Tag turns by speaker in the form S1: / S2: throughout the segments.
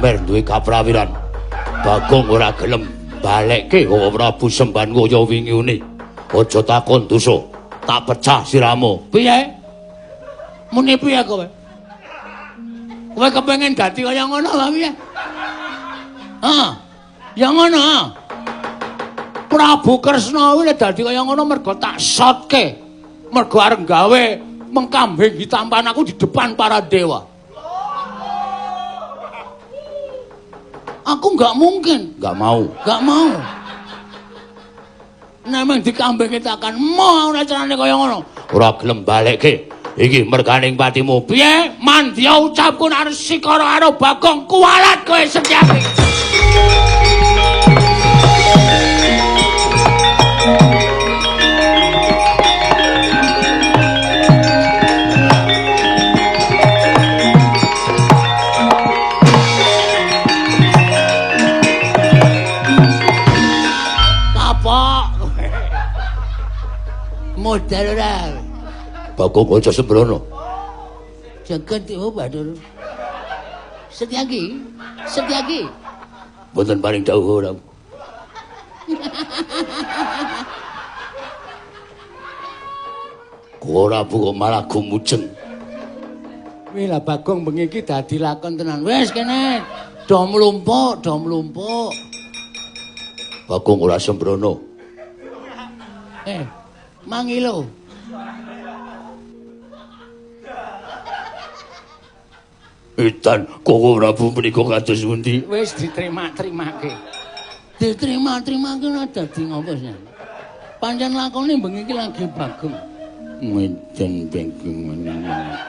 S1: pamer duwe kaprawiran. Bagong ora gelem balekke Hawa Prabu Semban kaya wingi uni. Aja takon dosa, tak pecah siramu. Piye? Muni piye kowe? Kowe kepengin dadi kaya ngono apa piye? Ya ngono. Prabu Kresna kuwi dadi kaya ngono mergo tak shotke. Mergo arep gawe mengkambing hitampan aku di depan para dewa. Aku nggak mungkin, nggak mau. Nemeng dikambing kita akan mau ora carane kaya ngono. Ora gelem balekke. Iki merganing patimu. Piye? Mandya ucapku arep sikara karo Bagong kuwalat kowe Setyaki. Modal ora. Bagong aja sembrono. Jagat yo Badur. Setyaki. Mboten paring dawuh ora. Ora kok malah gumujeng. Wih lah Bagong bengi iki dadi lakon tenan. Wis kene. Do mlumpuk. Bagong ora sembrono. Mangilo. Edan kok Prabu menika kados pundi? Wis diterima-terimake. Diterima-ke ora dadi ngopo sih? Pancen lakone bengi iki lagi Bagong. Ngeden Bagong meneh.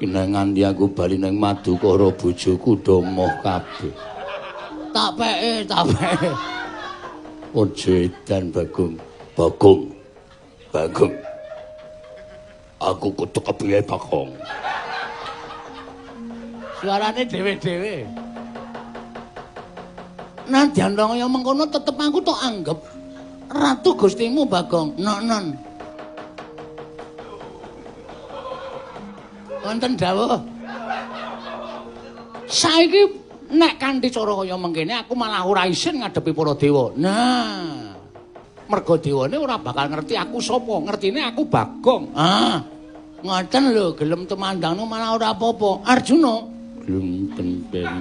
S1: Kena nganti aku bali nang Madukara bojoku do moh kabeh. Tak peke. Ojo edan Bagong. Bagong. Aku kudu kepiye Bagong? Suarane dhewe-dhewe. Nadyan kaya mengkono tetep aku tok anggap ratu Gustimu Bagong. Non. Wonten dawuh. Saiki nek kanthi cara kaya mengkene aku malah ora isin ngadepi para dewa. Nah. Mergo dewane ora bakal ngerti aku sapa, ngertine aku Bagong. Ngoten lho, gelem temandangno malah ora apa-apa. Arjuna gelem tempeng.